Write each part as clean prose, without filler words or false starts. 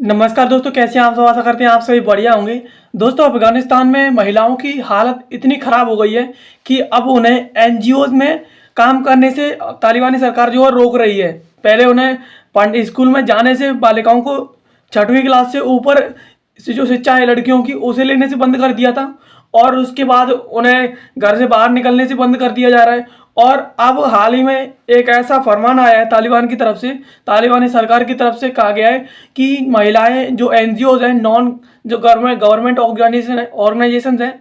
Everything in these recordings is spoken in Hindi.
नमस्कार दोस्तों, कैसे हैं आप सब। आशा करते हैं आप सभी बढ़िया होंगे। दोस्तों, अफगानिस्तान में महिलाओं की हालत इतनी ख़राब हो गई है कि अब उन्हें एनजीओज में काम करने से तालिबानी सरकार जो है रोक रही है। पहले उन्हें स्कूल में जाने से, बालिकाओं को 6वीं क्लास से ऊपर से जो शिक्षा है लड़कियों की, उसे लेने से बंद कर दिया था। और उसके बाद उन्हें घर से बाहर निकलने से बंद कर दिया जा रहा है। और अब हाल ही में एक ऐसा फरमान आया है तालिबान की तरफ से, तालिबानी सरकार की तरफ से कहा गया है कि महिलाएं जो एनजीओज हैं, नॉन जो गवर्नमेंट ऑर्गेनाइजेशन हैं,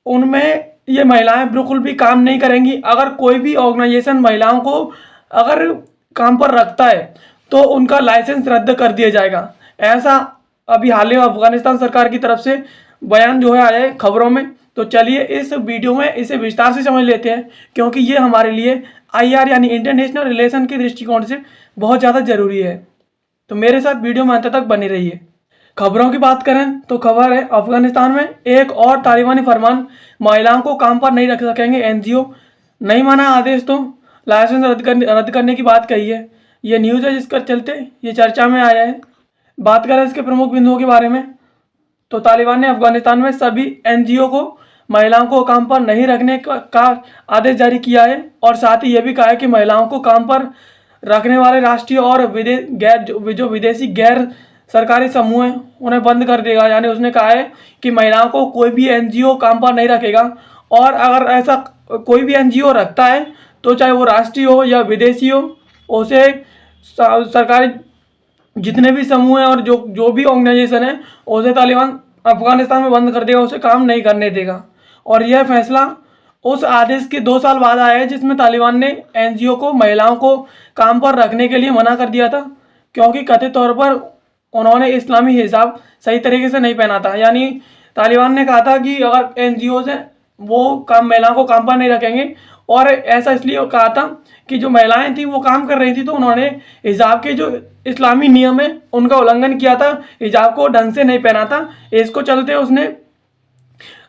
उनमें ये महिलाएं बिल्कुल भी काम नहीं करेंगी। अगर कोई भी ऑर्गेनाइजेशन महिलाओं को अगर काम पर रखता है तो उनका लाइसेंस रद्द कर दिया जाएगा। ऐसा अभी हाल ही में अफगानिस्तान सरकार की तरफ से बयान जो है आया है खबरों में। तो चलिए इस वीडियो में इसे विस्तार से समझ लेते हैं, क्योंकि ये हमारे लिए आईआर यानी इंटरनेशनल रिलेशन के दृष्टिकोण से बहुत ज़्यादा ज़रूरी है। तो मेरे साथ वीडियो में अंत तक बनी रहिए। खबरों की बात करें तो खबर है, अफगानिस्तान में एक और तालिबानी फरमान, महिलाओं को काम पर नहीं रख सकेंगे एनजीओ। नहीं माना आदेश तो लाइसेंस रद्द करने की बात कही है। ये न्यूज़ है जिसके चलते ये चर्चा में आया है। बात करें इसके प्रमुख बिंदुओं के बारे में तो तालिबान ने अफगानिस्तान में सभी एनजीओ को महिलाओं को काम पर नहीं रखने का आदेश जारी किया है। और साथ ही यह भी कहा है कि महिलाओं को काम पर रखने वाले राष्ट्रीय और जो विदेशी गैर सरकारी समूह हैं उन्हें बंद कर देगा। यानी उसने कहा है कि महिलाओं को कोई भी एनजीओ काम पर नहीं रखेगा। और अगर ऐसा कोई भी एनजीओ रखता है तो चाहे वो राष्ट्रीय हो या विदेशी हो, उसे सरकारी जितने भी समूह हैं और जो भी ऑर्गेनाइजेशन है, उसे तालिबान अफगानिस्तान में बंद कर देगा, उसे काम नहीं करने देगा। और यह फैसला उस आदेश के 2 साल बाद आया है जिसमें तालिबान ने एनजीओ को महिलाओं को काम पर रखने के लिए मना कर दिया था, क्योंकि कथित तौर पर उन्होंने इस्लामी हिजाब सही तरीके से नहीं पहना था। यानी तालिबान ने कहा था कि अगर एनजीओज हैं वो महिलाओं को काम पर नहीं रखेंगे। और ऐसा इसलिए कहा था कि जो महिलाएं थी वो काम कर रही थी, तो उन्होंने हिजाब के जो इस्लामी नियम है उनका उल्लंघन किया था, हिजाब को ढंग से नहीं पहना था। इसको चलते उसने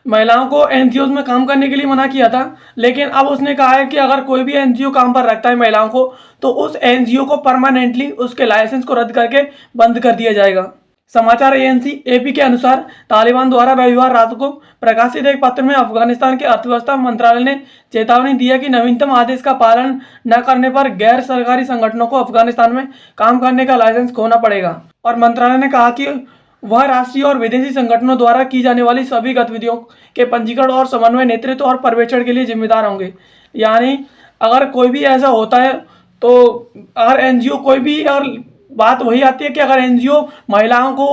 महिलाओं को एनजीओ में काम करने के लिए मना किया था। लेकिन अब उसने कहा है कि अगर कोई भी एनजीओ काम पर रखता है महिलाओं को, तो उस एनजीओ को परमानेंटली उसके लाइसेंस को रद्द करके बंद कर दिया जाएगा। समाचार एजेंसी एपी के अनुसार तालिबान द्वारा रविवार रात को प्रकाशित एक पत्र में अफगानिस्तान के अर्थव्यवस्था मंत्रालय ने चेतावनी दी है कि नवीनतम आदेश का पालन न करने पर गैर सरकारी संगठनों को अफगानिस्तान में काम करने का लाइसेंस खोना पड़ेगा। और मंत्रालय ने कहा कि वह राष्ट्रीय और विदेशी संगठनों द्वारा की जाने वाली सभी गतिविधियों के पंजीकरण और समन्वय, नेतृत्व और पर्यवेक्षण के लिए जिम्मेदार होंगे। यानी अगर कोई भी ऐसा होता है तो अगर एनजीओ कोई भी, अगर बात वही आती है कि अगर एनजीओ महिलाओं को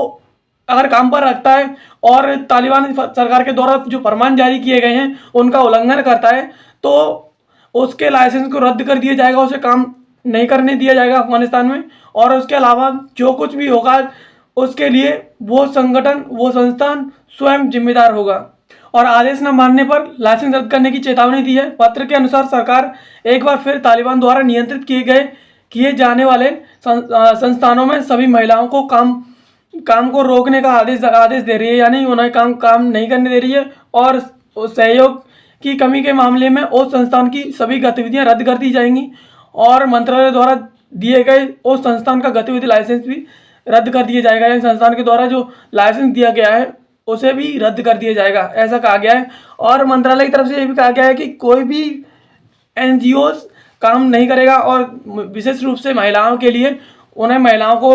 अगर काम पर रखता है और तालिबान सरकार के द्वारा जो फरमान जारी किए गए हैं उनका उल्लंघन करता है, तो उसके लाइसेंस को रद्द कर दिया जाएगा, उसे काम नहीं करने दिया जाएगा अफगानिस्तान में। और उसके अलावा जो कुछ भी होगा उसके लिए वो संगठन, वो संस्थान स्वयं जिम्मेदार होगा। और आदेश न मानने पर लाइसेंस रद्द करने की चेतावनी दी है। पत्र के अनुसार सरकार एक बार फिर तालिबान द्वारा नियंत्रित किए जाने वाले संस्थानों में सभी महिलाओं को काम को रोकने का आदेश दे रही है। यानी उन्हें काम नहीं करने दे रही है। और सहयोग की कमी के मामले में उस संस्थान की सभी गतिविधियां रद्द कर दी जाएंगी। और मंत्रालय द्वारा दिए गए उस संस्थान का गतिविधि लाइसेंस भी रद्द कर दिया जाएगा। यानी संस्थान के द्वारा जो लाइसेंस दिया गया है उसे भी रद्द कर दिया जाएगा, ऐसा कहा गया है। और मंत्रालय की तरफ से ये भी कहा गया है कि कोई भी एनजीओ काम नहीं करेगा और विशेष रूप से महिलाओं के लिए उन्हें महिलाओं को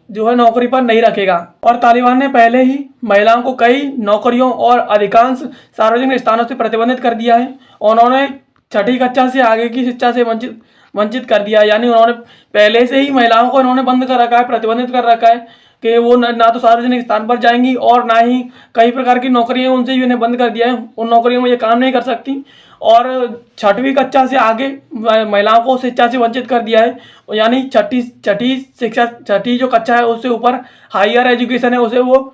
जो है नौकरी पर नहीं रखेगा। और तालिबान ने पहले ही महिलाओं को कई नौकरियों और अधिकांश सार्वजनिक स्थानों से प्रतिबंधित कर दिया है। उन्होंने 6ठी कक्षा से आगे की शिक्षा से वंचित कर दिया। यानी उन्होंने पहले से ही महिलाओं को इन्होंने बंद कर रखा है, प्रतिबंधित कर रखा है कि वो ना तो सार्वजनिक स्थान पर जाएंगी और ना ही कई प्रकार की नौकरियां उनसे भी इन्हें बंद कर दिया है। उन नौकरियों में ये काम नहीं कर सकती। और 6वीं कक्षा से आगे महिलाओं को शिक्षा से वंचित कर दिया है। यानी छठी जो कक्षा है उससे ऊपर हायर एजुकेशन है उसे वो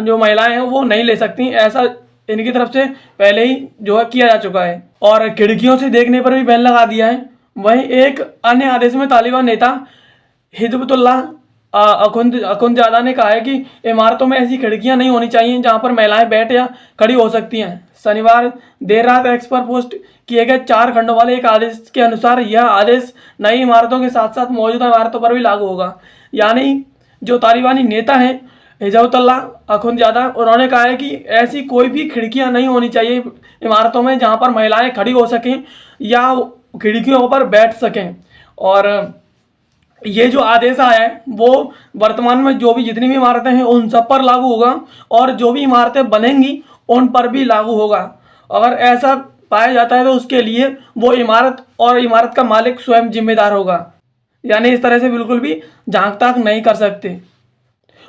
जो महिलाएं हैं वो नहीं ले सकती। ऐसा इनकी तरफ से पहले ही जो है किया जा चुका है। और खिड़कियों से देखने पर भी बैन लगा दिया है। वहीं एक अन्य आदेश में तालिबान नेता हिजबुल्लाह अखुंदजादा ने कहा है कि इमारतों में ऐसी खिड़कियां नहीं होनी चाहिए जहां पर महिलाएं बैठ या खड़ी हो सकती हैं। शनिवार देर रात एक्स पर पोस्ट किए गए 4 खंडों वाले एक आदेश के अनुसार यह आदेश नई इमारतों के साथ साथ मौजूदा इमारतों पर भी लागू होगा। यानी जो तालिबानी नेता हैं हिजातुल्लाह अखुंदजादा, उन्होंने कहा है कि ऐसी कोई भी खिड़कियां नहीं होनी चाहिए इमारतों में जहां पर महिलाएं खड़ी हो सकें या खिड़कियों पर बैठ सकें। और ये जो आदेश आया है वो वर्तमान में जो भी जितनी भी इमारतें हैं उन सब पर लागू होगा और जो भी इमारतें बनेंगी उन पर भी लागू होगा। अगर ऐसा पाया जाता है तो उसके लिए वो इमारत और इमारत का मालिक स्वयं जिम्मेदार होगा, यानी इस तरह से बिल्कुल भी झांक ताक नहीं कर सकते।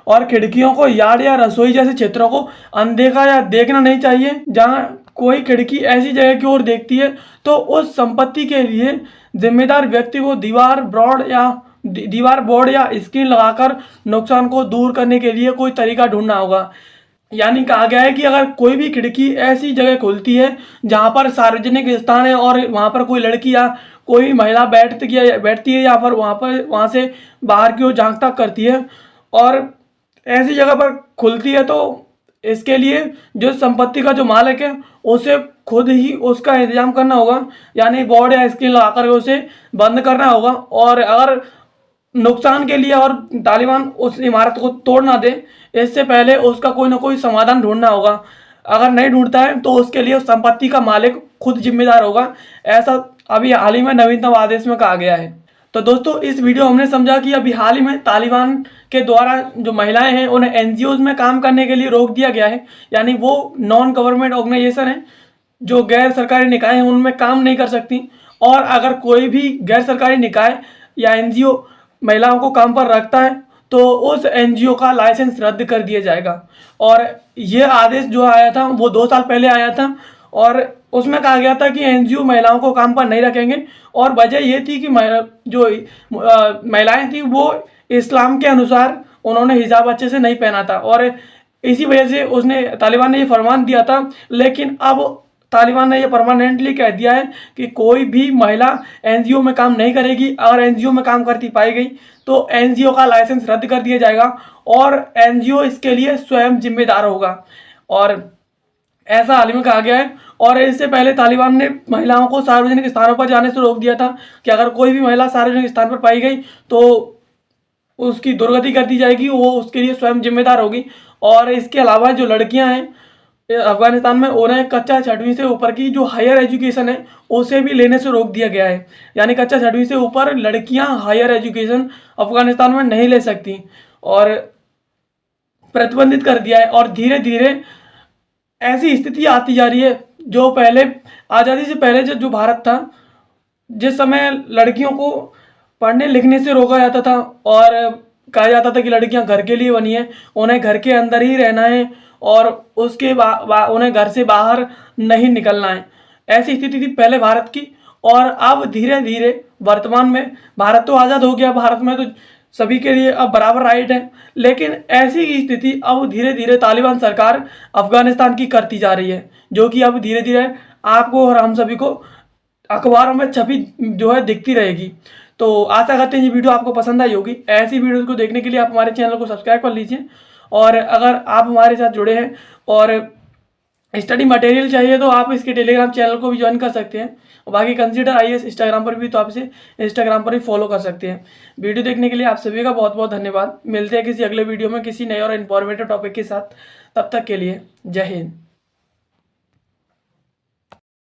और खिड़कियों को यार्ड या रसोई जैसे क्षेत्रों को अनदेखा या देखना नहीं चाहिए। जहां कोई खिड़की ऐसी जगह की ओर देखती है तो उस संपत्ति के लिए जिम्मेदार व्यक्ति को दीवार बोर्ड या स्क्रीन लगाकर नुकसान को दूर करने के लिए कोई तरीका ढूंढना होगा। यानी कहा गया है कि अगर कोई भी खिड़की ऐसी जगह खुलती है जहां पर सार्वजनिक स्थान है और वहां पर कोई लड़की या कोई महिला बैठती है या फिर वहां से बाहर की ओर झांक ताक करती है और ऐसी जगह पर खुलती है, तो इसके लिए जो संपत्ति का जो मालिक है उसे खुद ही उसका इंतजाम करना होगा, यानी बोर्ड या स्क्रीन लगाकर उसे बंद करना होगा। और अगर नुकसान के लिए और तालिबान उस इमारत को तोड़ ना दे इससे पहले उसका कोई ना कोई समाधान ढूंढना होगा। अगर नहीं ढूंढता है तो उसके लिए उस संपत्ति का मालिक खुद जिम्मेदार होगा। ऐसा अभी हाल ही में नवीनतम आदेश में कहा गया है। तो दोस्तों इस वीडियो हमने समझा कि अभी हाल ही में तालिबान के द्वारा जो महिलाएं हैं उन्हें एनजीओज में काम करने के लिए रोक दिया गया है, यानी वो नॉन गवर्नमेंट ऑर्गेनाइजेशन है, जो गैर सरकारी निकाय हैं उनमें काम नहीं कर सकती। और अगर कोई भी गैर सरकारी निकाय या एनजीओ महिलाओं को काम पर रखता है तो उस एनजीओ का लाइसेंस रद्द कर दिया जाएगा। और ये आदेश जो आया था वो 2 साल पहले आया था और उसमें कहा गया था कि एनजीओ महिलाओं को काम पर नहीं रखेंगे। और वजह ये थी कि महिलाएं थी वो इस्लाम के अनुसार उन्होंने हिजाब अच्छे से नहीं पहना था और इसी वजह से तालिबान ने ये फरमान दिया था। लेकिन अब तालिबान ने ये परमानेंटली कह दिया है कि कोई भी महिला एनजीओ में काम नहीं करेगी। अगर एनजीओ में काम करती पाई गई तो एनजीओ का लाइसेंस रद्द कर दिया जाएगा और एनजीओ इसके लिए स्वयं जिम्मेदार होगा। और ऐसा हाल ही में कहा गया है। और इससे पहले तालिबान ने महिलाओं को सार्वजनिक स्थानों पर जाने से रोक दिया था कि अगर कोई भी महिला सार्वजनिक स्थान पर पाई गई तो उसकी दुर्गति कर दी जाएगी, वो उसके लिए स्वयं जिम्मेदार होगी। और इसके अलावा जो लड़कियां हैं अफगानिस्तान में उन्हें कक्षा 6वीं से ऊपर की जो हायर एजुकेशन है उसे भी लेने से रोक दिया गया है, यानी कक्षा 6वीं से ऊपर लड़कियां हायर एजुकेशन अफगानिस्तान में नहीं ले सकती और प्रतिबंधित कर दिया है। और धीरे धीरे ऐसी स्थिति आती जा रही है जो पहले आज़ादी से पहले जो भारत था, जिस समय लड़कियों को पढ़ने लिखने से रोका जाता था और कहा जाता था कि लड़कियां घर के लिए बनी हैं, उन्हें घर के अंदर ही रहना है और उसके उन्हें घर से बाहर नहीं निकलना है। ऐसी स्थिति थी पहले भारत की। और अब धीरे धीरे वर्तमान में भारत तो आज़ाद हो गया, भारत में तो सभी के लिए अब बराबर राइट है, लेकिन ऐसी स्थिति अब धीरे धीरे तालिबान सरकार अफगानिस्तान की करती जा रही है, जो कि अब धीरे धीरे आपको और हम सभी को अखबारों में छपी जो है दिखती रहेगी। तो आशा करते हैं ये वीडियो आपको पसंद आई होगी। ऐसी वीडियोस को देखने के लिए आप हमारे चैनल को सब्सक्राइब कर लीजिए। और अगर आप हमारे साथ जुड़े हैं और स्टडी मटेरियल चाहिए तो आप इसके टेलीग्राम चैनल को भी ज्वाइन कर सकते हैं। बाकी कंसीडर आईएएस इंस्टाग्राम पर भी, तो आप इसे इंस्टाग्राम पर भी फॉलो कर सकते हैं। वीडियो देखने के लिए आप सभी का बहुत बहुत धन्यवाद। मिलते हैं किसी अगले वीडियो में किसी नए और इन्फॉर्मेटिव टॉपिक के साथ। तब तक के लिए जय हिंद।